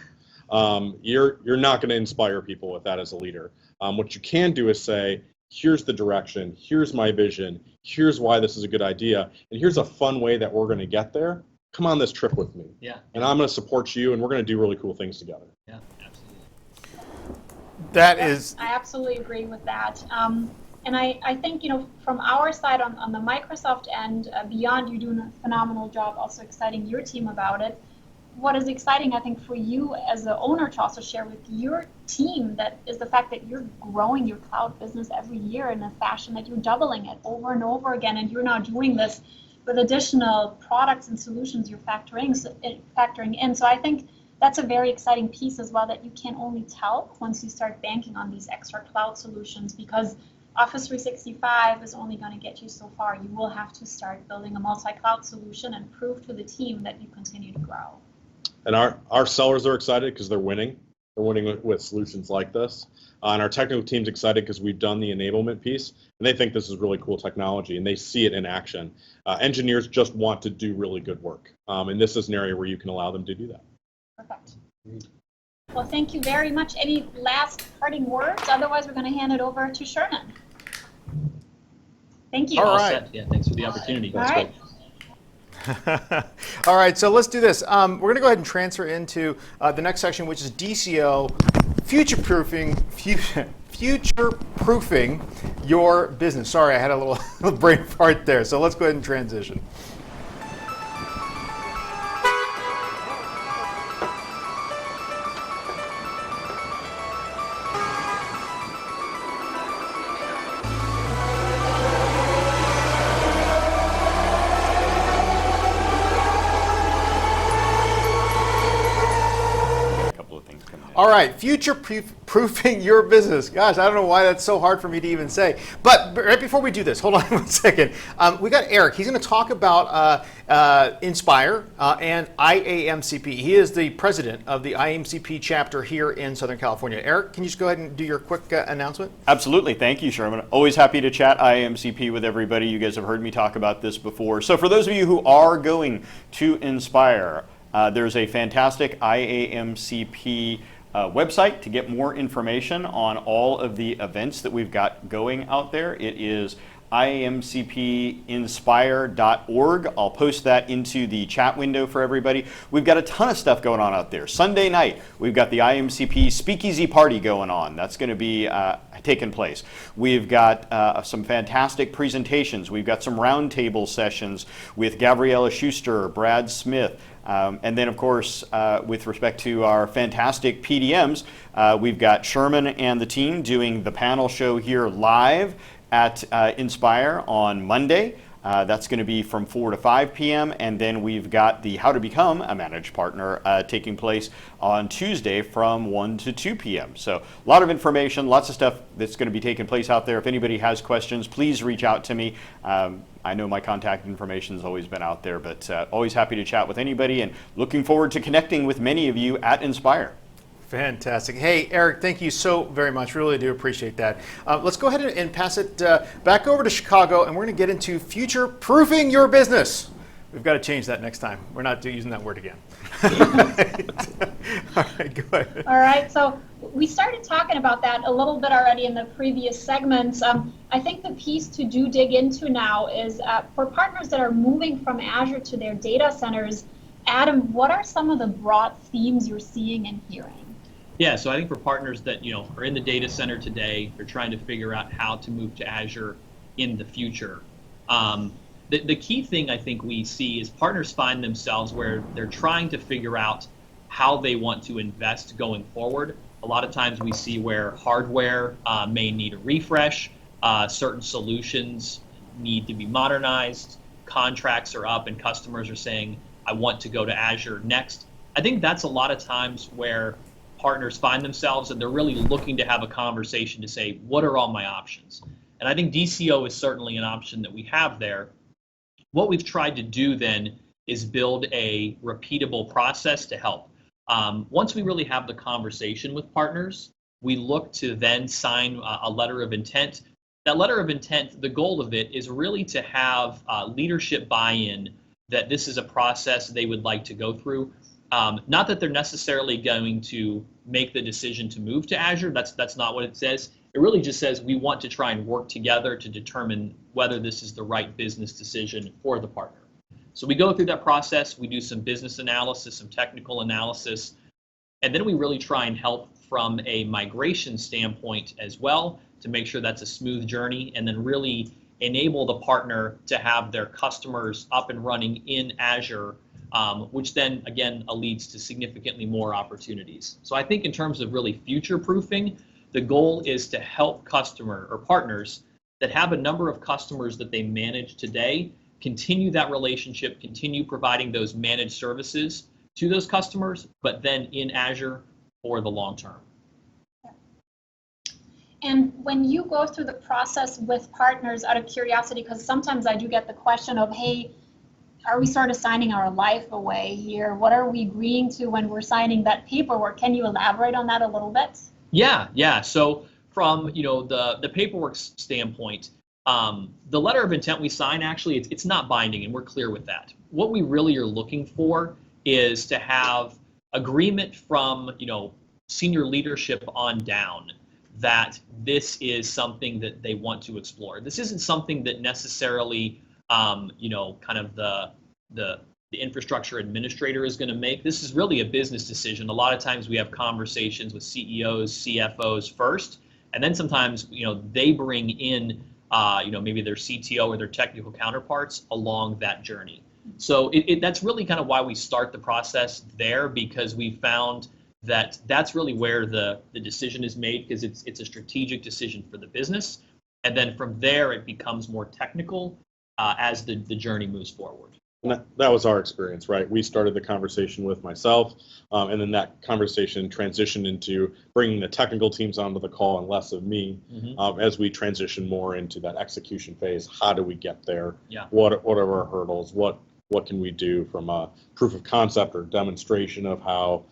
You're not going to inspire people with that as a leader. What you can do is say, here's the direction, here's my vision, here's why this is a good idea, and here's a fun way that we're going to get there. Come on this trip with me. Yeah. And I'm going to support you, and we're going to do really cool things together. Yeah, absolutely. That Yes, is. I absolutely agree with that. And I think, from our side on the Microsoft end, beyond you doing a phenomenal job also exciting your team about it, what is exciting, I think, for you as the owner to also share with your team that is the fact that you're growing your cloud business every year in a fashion that you're doubling it over and over again, and you're now doing this with additional products and solutions you're factoring in. So I think that's a very exciting piece as well that you can only tell once you start banking on these extra cloud solutions, because Office 365 is only going to get you so far. You will have to start building a multi-cloud solution and prove to the team that you continue to grow. And our sellers are excited because they're winning. They're winning with solutions like this. And our technical team's excited because we've done the enablement piece, and they think this is really cool technology, and they see it in action. Engineers just want to do really good work, and this is an area where you can allow them to do that. Perfect. Well, thank you very much. Any last parting words? Otherwise, we're going to hand it over to Sherman. Thank you. All right. Yeah, thanks for the opportunity. All That's right. great. All right, so let's do this. We're going to go ahead and transfer into the next section, which is DCO, future-proofing your business. Sorry, I had a little brain fart there. So let's go ahead and transition. All right, future-proofing your business. Gosh, I don't know why that's so hard for me to even say. But right before we do this, hold on 1 second. We got Eric. He's going to talk about Inspire and IAMCP. He is the president of the IAMCP chapter here in Southern California. Eric, can you just go ahead and do your quick announcement? Absolutely. Thank you, Sherman. Always happy to chat IAMCP with everybody. You guys have heard me talk about this before. So for those of you who are going to Inspire, there's a fantastic IAMCP website to get more information on all of the events that we've got going out there. It is iamcpinspire.org. I'll post that into the chat window for everybody. We've got a ton of stuff going on out there. Sunday night, we've got the IAMCP Speakeasy Party going on. That's going to be taking place. We've got some fantastic presentations. We've got some roundtable sessions with Gabriella Schuster, Brad Smith, and then, of course, with respect to our fantastic PDMs, we've got Sherman and the team doing the panel show here live at Inspire on Monday. That's going to be from 4 to 5 p.m. And then we've got the How to Become a Managed Partner taking place on Tuesday from 1 to 2 p.m. So a lot of information, lots of stuff that's going to be taking place out there. If anybody has questions, please reach out to me. I know my contact information has always been out there, but always happy to chat with anybody and looking forward to connecting with many of you at Inspire. Fantastic. Hey, Eric, thank you so very much. Really do appreciate that. Let's go ahead and pass it back over to Chicago, and we're going to get into future-proofing your business. We've got to change that next time. We're not using that word again. All right, go ahead. All right, so we started talking about that a little bit already in the previous segments. I think the piece to dig into now is for partners that are moving from Azure to their data centers. Adam, what are some of the broad themes you're seeing and hearing? Yeah, so I think for partners that are in the data center today, they're trying to figure out how to move to Azure in the future. The key thing I think we see is partners find themselves where they're trying to figure out how they want to invest going forward. A lot of times we see where hardware may need a refresh, certain solutions need to be modernized, contracts are up and customers are saying, I want to go to Azure next. I think that's a lot of times where partners find themselves and they're really looking to have a conversation to say, what are all my options? And I think DCO is certainly an option that we have there. What we've tried to do then is build a repeatable process to help. Once we really have the conversation with partners, we look to then sign a letter of intent. That letter of intent, the goal of it is really to have leadership buy-in that this is a process they would like to go through. Not that they're necessarily going to make the decision to move to Azure. That's not what it says. It really just says we want to try and work together to determine whether this is the right business decision for the partner. So we go through that process. We do some business analysis, some technical analysis, and then we really try and help from a migration standpoint as well to make sure that's a smooth journey, and then really enable the partner to have their customers up and running in Azure, which then, again, leads to significantly more opportunities. So I think in terms of really future-proofing, the goal is to help customer or partners that have a number of customers that they manage today, continue that relationship, continue providing those managed services to those customers, but then in Azure for the long term. And when you go through the process with partners, out of curiosity, because sometimes I do get the question of, hey, are we sort of signing our life away here? What are we agreeing to when we're signing that paperwork? Can you elaborate on that a little bit? Yeah. So from the paperwork standpoint, the letter of intent we sign, actually, it's not binding, and we're clear with that. What we really are looking for is to have agreement from senior leadership on down that this is something that they want to explore. This isn't something that necessarily kind of the infrastructure administrator is going to make. This is really a business decision. A lot of times we have conversations with CEOs, CFOs first, and then sometimes they bring in maybe their CTO or their technical counterparts along that journey. So that's really kind of why we start the process there, because we found that that's really where the decision is made, because it's a strategic decision for the business, and then from there it becomes more technical as the journey moves forward. And that was our experience, right? We started the conversation with myself, and then that conversation transitioned into bringing the technical teams onto the call and less of me, as we transition more into that execution phase. How do we get there? Yeah. What are our hurdles? What can we do from a proof of concept or demonstration of how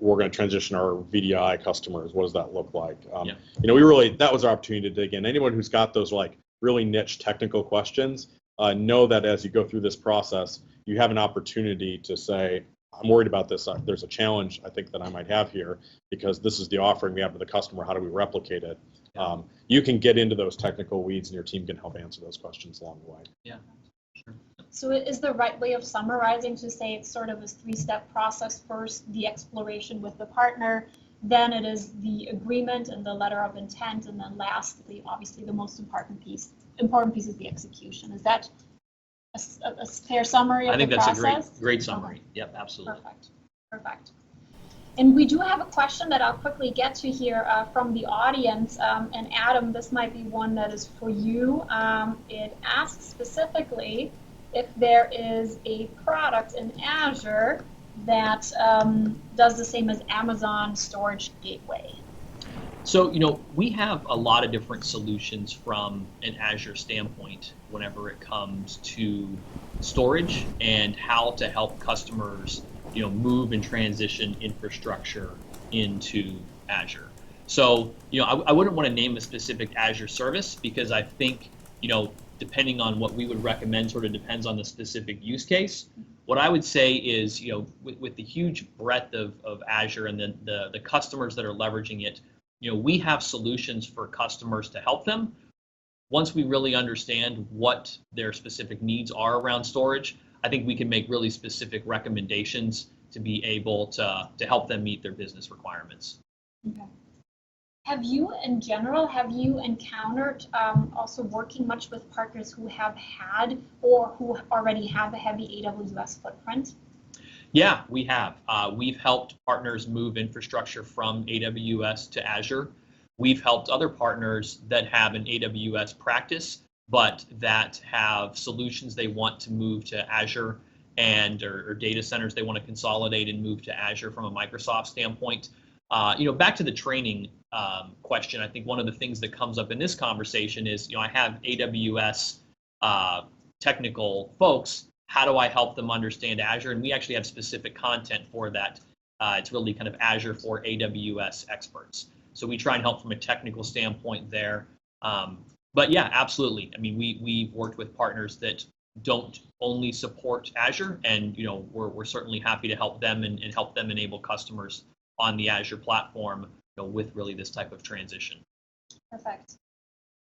we're going to transition our VDI customers? What does that look like? That was our opportunity to dig in. Anyone who's got those like really niche technical questions, know that as you go through this process, you have an opportunity to say, I'm worried about this. There's a challenge I think that I might have here, because this is the offering we have to the customer. How do we replicate it? You can get into those technical weeds, and your team can help answer those questions along the way. Yeah, sure. So is the right way of summarizing to say it's sort of a three-step process? First, the exploration with the partner, then it is the agreement and the letter of intent, and then lastly, obviously, the most important piece is the execution. Is that a fair summary of the process? I think that's a great summary. Okay. Yep, absolutely. Perfect. And we do have a question that I'll quickly get to here from the audience. And Adam, this might be one that is for you. It asks specifically if there is a product in Azure that does the same as Amazon Storage Gateway. So, we have a lot of different solutions from an Azure standpoint whenever it comes to storage and how to help customers, move and transition infrastructure into Azure. So, I wouldn't want to name a specific Azure service because I think, depending on what we would recommend sort of depends on the specific use case. What I would say is, with the huge breadth of Azure and the customers that are leveraging it, we have solutions for customers to help them. Once we really understand what their specific needs are around storage, I think we can make really specific recommendations to be able to help them meet their business requirements. Okay. Have you encountered also working much with partners who have had or who already have a heavy AWS footprint? Yeah, we have. We've helped partners move infrastructure from AWS to Azure. We've helped other partners that have an AWS practice, but that have solutions they want to move to Azure or data centers they want to consolidate and move to Azure from a Microsoft standpoint. Back to the training question, I think one of the things that comes up in this conversation is, I have AWS technical folks. How do I help them understand Azure? And we actually have specific content for that. It's really kind of Azure for AWS experts. So we try and help from a technical standpoint there. But yeah, absolutely. I mean, we've worked with partners that don't only support Azure, and we're certainly happy to help them and help them enable customers on the Azure platform with really this type of transition. Perfect.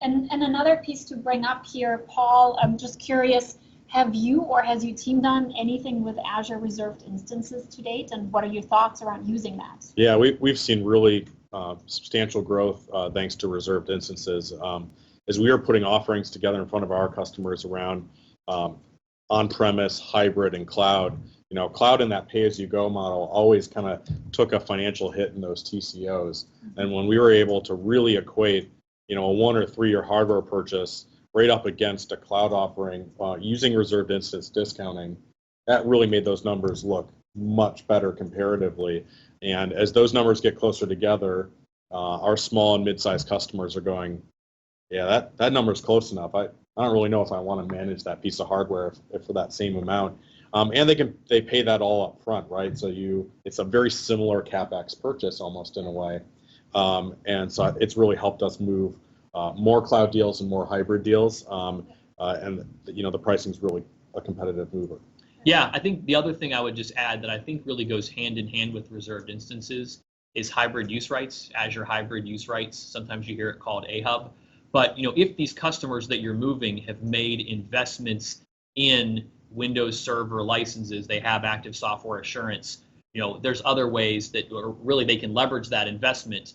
And another piece to bring up here, Paul, I'm just curious, have you or has your team done anything with Azure reserved instances to date, and what are your thoughts around using that? Yeah, we've seen really substantial growth thanks to reserved instances. As we are putting offerings together in front of our customers around on-premise, hybrid, and cloud, cloud in that pay-as-you-go model always kind of took a financial hit in those TCOs. And when we were able to really equate, a 1 or 3 year hardware purchase right up against a cloud offering using reserved instance discounting, that really made those numbers look much better comparatively. And as those numbers get closer together, our small and mid-sized customers are going, yeah, that number's close enough. I don't really know if I want to manage that piece of hardware if for that same amount. And they pay that all up front, right? So it's a very similar CapEx purchase almost in a way. And so it's really helped us move more cloud deals and more hybrid deals. And the pricing's really a competitive mover. Yeah, I think the other thing I would just add that I think really goes hand in hand with reserved instances is hybrid use rights, Azure hybrid use rights. Sometimes you hear it called AHUB. But if these customers that you're moving have made investments in Windows Server licenses, they have active software assurance, there's other ways that really they can leverage that investment,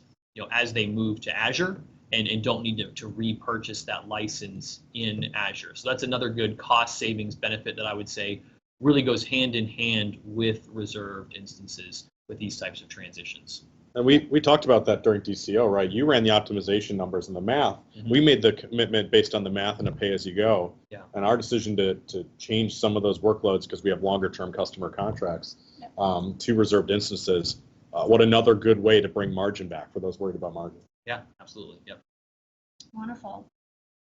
as they move to Azure and don't need to repurchase that license in Azure. So that's another good cost savings benefit that I would say really goes hand in hand with reserved instances with these types of transitions. And we talked about that during DCO, right? You ran the optimization numbers and the math. Mm-hmm. We made the commitment based on the math and a pay-as-you-go. Yeah. And our decision to change some of those workloads because we have longer-term customer contracts to reserved instances. What another good way to bring margin back for those worried about margin. Yeah, absolutely. Yep. Wonderful.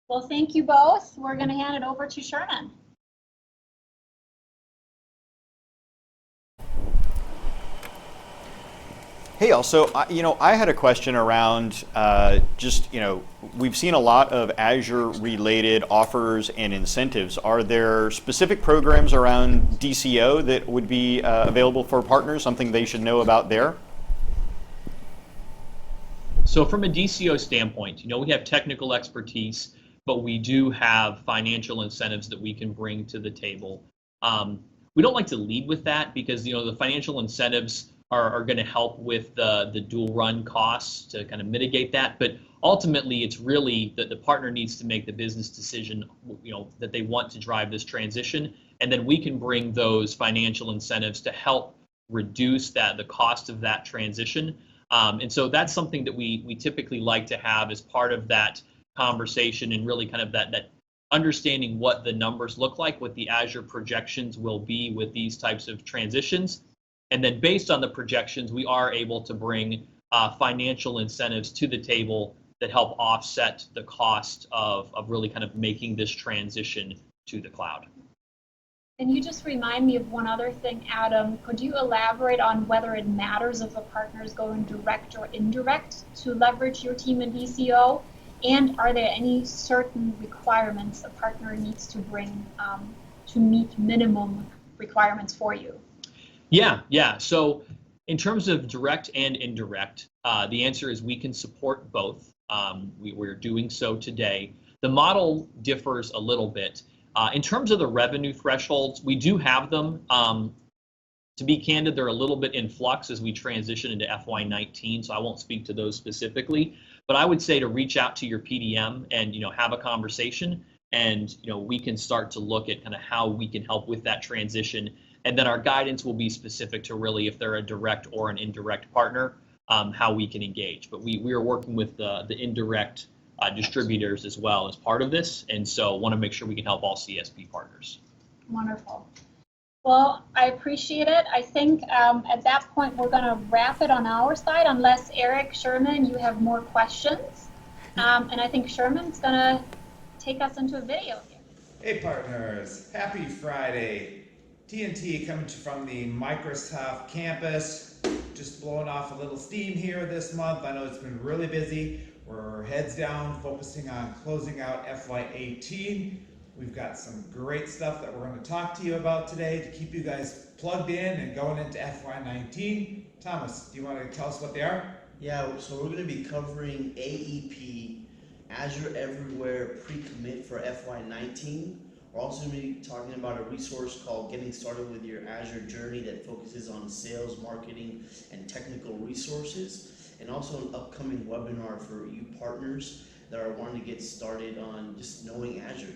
Well, thank you both. We're going to hand it over to Sherman. Hey, also, I had a question around we've seen a lot of Azure-related offers and incentives. Are there specific programs around DCO that would be available for partners, something they should know about there? So from a DCO standpoint, we have technical expertise, but we do have financial incentives that we can bring to the table. We don't like to lead with that because, the financial incentives are going to help with the dual run costs to kind of mitigate that. But ultimately, it's really that the partner needs to make the business decision, that they want to drive this transition. And then we can bring those financial incentives to help reduce the cost of that transition. And so that's something that we typically like to have as part of that conversation and really kind of that understanding what the numbers look like, what the Azure projections will be with these types of transitions. And then based on the projections, we are able to bring financial incentives to the table that help offset the cost of really kind of making this transition to the cloud. And you just remind me of one other thing, Adam. Could you elaborate on whether it matters if a partner is going direct or indirect to leverage your team in DCO? And are there any certain requirements a partner needs to bring to meet minimum requirements for you? Yeah. So in terms of direct and indirect, the answer is we can support both. We're doing so today. The model differs a little bit. In terms of the revenue thresholds, we do have them. To be candid, they're a little bit in flux as we transition into FY19, so I won't speak to those specifically. But I would say to reach out to your PDM and have a conversation, and we can start to look at kind of how we can help with that transition. And then our guidance will be specific to really if they're a direct or an indirect partner, how we can engage. But we are working with the indirect distributors as well as part of this, and so want to make sure we can help all CSP partners. Wonderful. Well, I appreciate it. I think at that point we're going to wrap it on our side, unless Eric, Sherman, you have more questions. And I think Sherman's going to take us into a video here. Hey partners, happy Friday. TNT coming from the Microsoft campus, just blowing off a little steam here this month. I know it's been really busy. We're heads down focusing on closing out FY18. We've got some great stuff that we're going to talk to you about today to keep you guys plugged in and going into FY19. Thomas, do you want to tell us what they are? Yeah, so we're going to be covering AEP, Azure Everywhere pre-commit for FY19. We're also going to be talking about a resource called Getting Started with Your Azure Journey that focuses on sales, marketing, and technical resources. And also an upcoming webinar for you partners that are wanting to get started on just knowing Azure.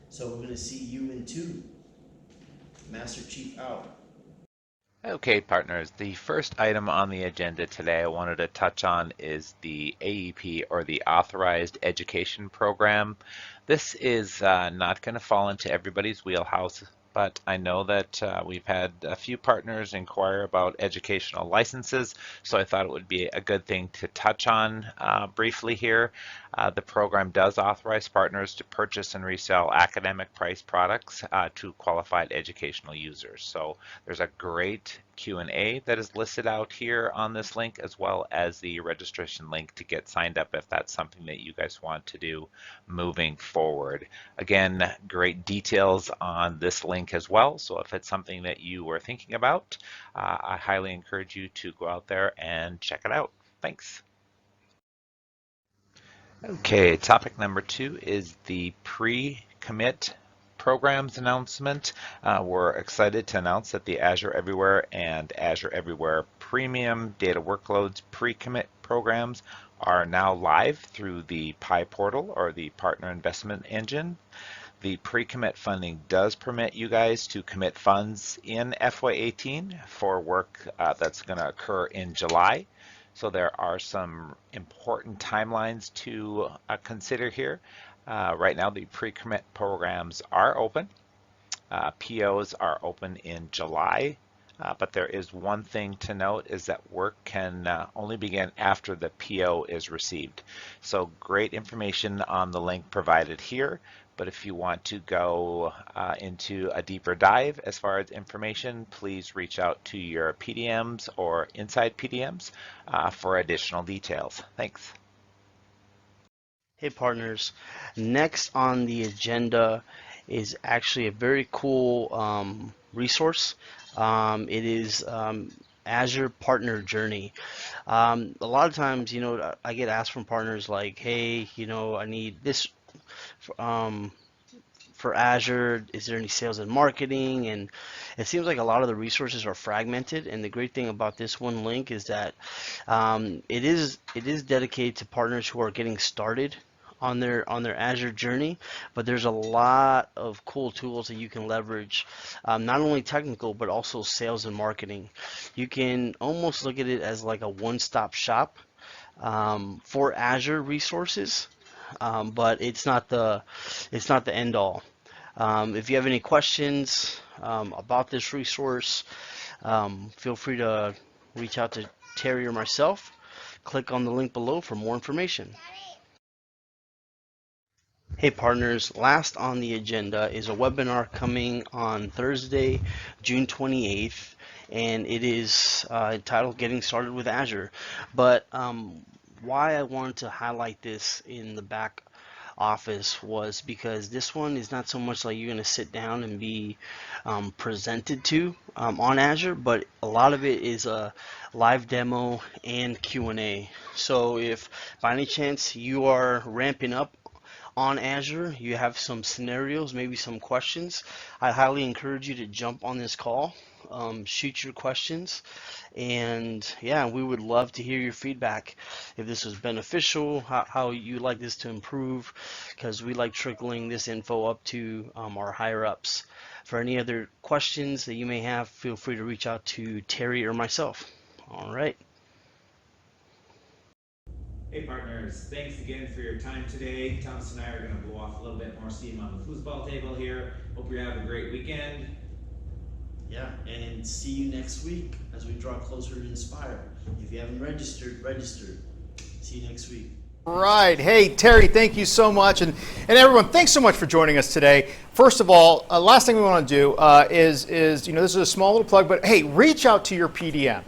So we're going to see you in 2. Master Chief out. Okay, partners, the first item on the agenda today I wanted to touch on is the AEP, or the Authorized Education Program. This is not going to fall into everybody's wheelhouse, but I know that we've had a few partners inquire about educational licenses, so I thought it would be a good thing to touch on briefly here. The program does authorize partners to purchase and resell academic price products to qualified educational users. So there's a great Q&A that is listed out here on this link, as well as the registration link to get signed up if that's something that you guys want to do moving forward. Again, great details on this link as well, so if it's something that you were thinking about, I highly encourage you to go out there and check it out. Thanks. Okay, topic number 2 is the pre-commit programs announcement. We're excited to announce that the Azure Everywhere and Azure Everywhere Premium Data Workloads pre-commit programs are now live through the PI portal, or the Partner Investment Engine. The pre-commit funding does permit you guys to commit funds in FY18 for work that's going to occur in July. So there are some important timelines to consider here. Right now the pre-commit programs are open. POs are open in July. But there is one thing to note, is that work can only begin after the PO is received. So great information on the link provided here, but if you want to go into a deeper dive as far as information, please reach out to your PDMs or inside PDMs for additional details. Thanks. Hey partners, next on the agenda is actually a very cool resource. It is Azure Partner Journey. A lot of times, I get asked from partners like, hey, I need this for Azure. Is there any sales and marketing? And it seems like a lot of the resources are fragmented. And the great thing about this one link is that it is dedicated to partners who are getting started on their Azure journey, but there's a lot of cool tools that you can leverage, not only technical but also sales and marketing. You can almost look at it as like a one-stop shop for Azure resources, but it's not the end all. If you have any questions about this resource, feel free to reach out to Terry or myself. Click on the link below for more information. Hey partners, last on the agenda is a webinar coming on Thursday, June 28th, and it is entitled Getting Started with Azure. But why I wanted to highlight this in the back office was because this one is not so much like you're going to sit down and be presented to on Azure, but a lot of it is a live demo and Q&A. So if by any chance you are ramping up on Azure, you have some scenarios, maybe some questions, I highly encourage you to jump on this call, shoot your questions, and yeah, we would love to hear your feedback. If this was beneficial, how you'd like this to improve, because we like trickling this info up to our higher ups. For any other questions that you may have, feel free to reach out to Terry or myself. All right. Hey partners, thanks again for your time today. Thomas and I are going to blow off a little bit more steam on the foosball table here. Hope you have a great weekend. Yeah, and see you next week as we draw closer to Inspire. If you haven't registered, register. See you next week. Right. Hey, Terry, thank you so much. And everyone, thanks so much for joining us today. First of all, last thing we want to do is, this is a small little plug, but hey, reach out to your PDM.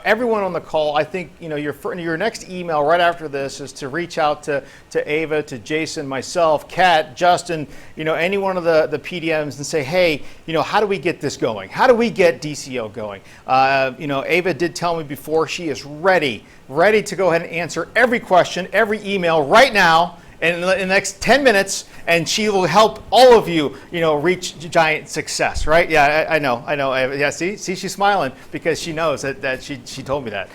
Everyone on the call, I think, your next email right after this is to reach out to Ava, to Jason, myself, Kat, Justin, any one of the PDMs and say, hey, how do we get this going? How do we get DCO going? Ava did tell me before she is ready to go ahead and answer every question, every email right now in the next 10 minutes, and she will help all of you, reach giant success, right? Yeah, I know. Yeah, see, she's smiling because she knows that she told me that.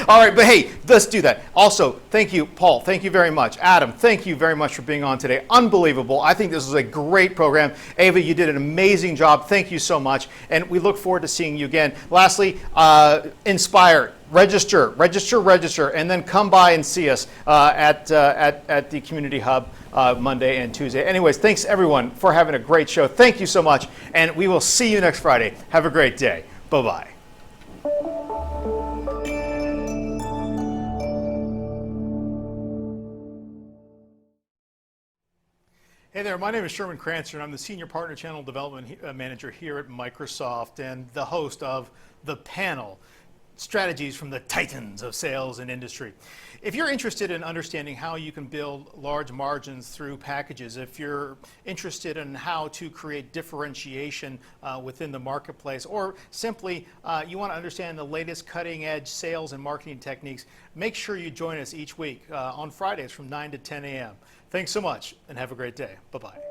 All right, but hey, let's do that. Also, thank you, Paul. Thank you very much. Adam, thank you very much for being on today. Unbelievable. I think this was a great program. Ava, you did an amazing job. Thank you so much, and we look forward to seeing you again. Lastly, Inspire. Register, and then come by and see us at the Community Hub Monday and Tuesday. Anyways, thanks everyone for having a great show. Thank you so much, and we will see you next Friday. Have a great day. Bye-bye. Hey there, my name is Sherman Crancer, and I'm the Senior Partner Channel Development Manager here at Microsoft and the host of The Panel, Strategies from the Titans of Sales and Industry. If you're interested in understanding how you can build large margins through packages, if you're interested in how to create differentiation within the marketplace, or simply you want to understand the latest cutting-edge sales and marketing techniques, make sure you join us each week on Fridays from 9 to 10 a.m. Thanks so much, and have a great day. Bye-bye.